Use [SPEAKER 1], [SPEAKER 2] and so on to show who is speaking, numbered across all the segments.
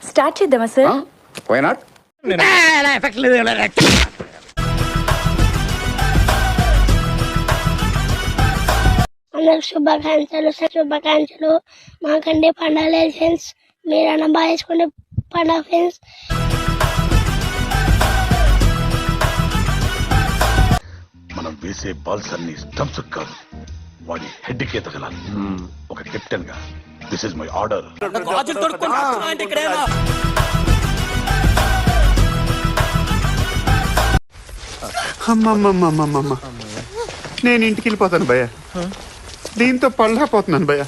[SPEAKER 1] Start చేద్దామా sir?
[SPEAKER 2] Why not?
[SPEAKER 3] అందరికి శుభాకాంక్షలు. మాకంటే పండుగ ఫ్రెండ్స్, మీరన్నా బాగా వేసుకుంటే పండుగ ఫ్రెండ్స్.
[SPEAKER 4] మనం వేసే బాల్స్ అన్ని స్టంప్స్ కాదు, వాడి హెడ్ కే తగలాలి. ఒక కెప్టెన్ గా దిస్ ఇస్ మై ఆర్డర్.
[SPEAKER 5] అమ్మమ్మమ్మమ్మమ్మ, నేను ఇంటికి వెళ్ళిపోతాను భయ్య. దీంతో పళ్ళపోతున్నాను భయ్య.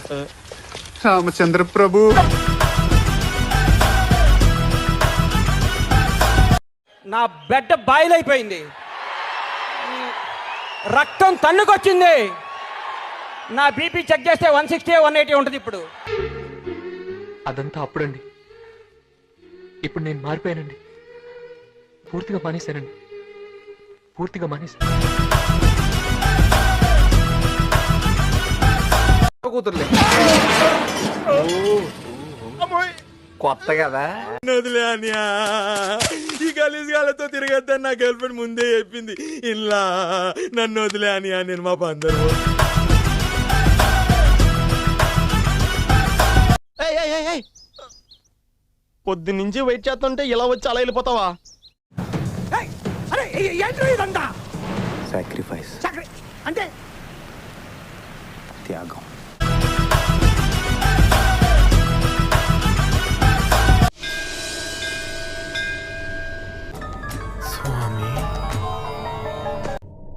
[SPEAKER 5] రామచంద్ర ప్రభు,
[SPEAKER 6] నా బెడ్డ బాయిలైపోయింది, రక్తం తన్నుకొచ్చింది. నా బీపీ చెక్ చేస్తే 160 180 ఉంటుంది ఇప్పుడు.
[SPEAKER 7] అదంతా అప్పుడండి. ఇప్పుడు నేను మారిపోయానండి. పూర్తిగా మానేశానండి.
[SPEAKER 6] కూతుర్లే
[SPEAKER 2] కొత్త కదా.
[SPEAKER 8] వదిలే అనియా, ఈ గలీజ్ గాలతో తిరగద్దని నా గర్ల్ ఫ్రెండ్ ముందే చెప్పింది. ఇలా నన్ను వదిలే అనియా, నేను మా పందరు. పొద్దు నుంచి వెయిట్ చేస్తుంటే ఇలా వచ్చి అలా వెళ్ళిపోతావా?
[SPEAKER 2] సాక్రిఫైస్
[SPEAKER 6] అంటే
[SPEAKER 2] త్యాగం.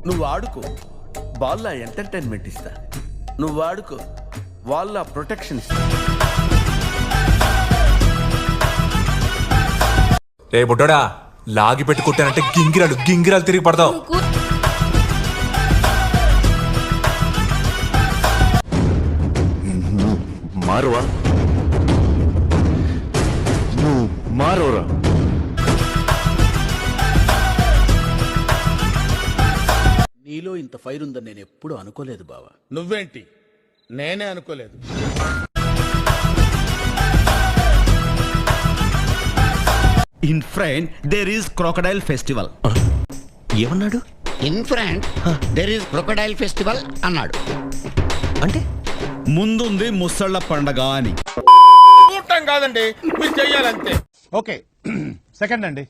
[SPEAKER 8] నువ్వు ఆడుకో, వాళ్ళ ఎంటర్టైన్మెంట్ ఇస్తా. నువ్వు ఆడుకో, వాళ్ళ ప్రొటెక్షన్ ఇస్తా.
[SPEAKER 9] రే బుడ్డోడా, లాగి పెట్టి కొట్టానంటే గింగిరాలు తిరిగి పడతావు.
[SPEAKER 4] మారువా, నువ్వు మారోరా.
[SPEAKER 8] నీలో ఇంత ఫైర్ ఉందని నేను ఎప్పుడు అనుకోలేదు బావా. నువ్వేంటి, నేనే అనుకోలేదు.
[SPEAKER 10] In front there is crocodile festival.
[SPEAKER 2] ఏమన్నాడు?
[SPEAKER 10] In front there is crocodile festival అన్నాడు.
[SPEAKER 2] అంటే
[SPEAKER 10] ముందుంది ముసళ్ళ పండగ అని.
[SPEAKER 8] చూడటం కాదండి, మీరు చెయ్యాలంతే.
[SPEAKER 10] ఓకే, సెకండ్ అండి.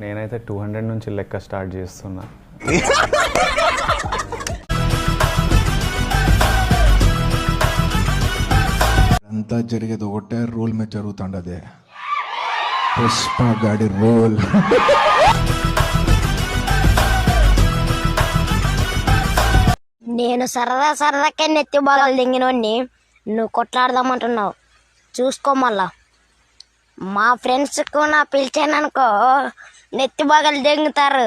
[SPEAKER 5] నేనైతే 200 నుంచి లెక్క స్టార్ట్ చేస్తున్నా.
[SPEAKER 11] అంతా జరిగేది ఒకటే రోల్ మీద జరుగుతుండదే, పుష్ప గాడి రోల్.
[SPEAKER 3] నేను సరదాకే నెత్తి బాగాలు దింగినోడిని నువ్వు కొట్లాడదామంటున్నావు. చూసుకో మళ్ళా మా ఫ్రెండ్స్కు నా పిలిచాననుకో నెత్తి బాగాలు దింగుతారు.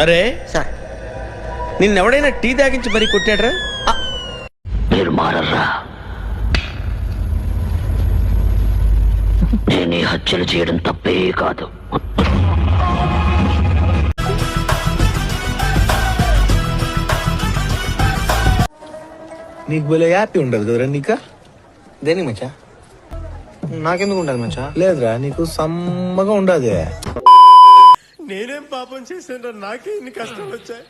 [SPEAKER 8] అరే సార్, నిన్నెవడైనా టీ తాగించి మరీ కొట్టాడ్రా?
[SPEAKER 2] మీరు మారర్రా. నేను హత్యలు చేయడం తప్పే కాదు.
[SPEAKER 8] నీకు భలే హ్యాపీ ఉండదు కదరా? నీకా దేనికి మచ్చా? నాకెందుకు ఉండదు మచ్చా? లేదురా, నీకు సమ్మగా ఉండదు. నేనేం పాపం చేశాను, నాకే ఇన్ని కష్టాలు వచ్చాయి.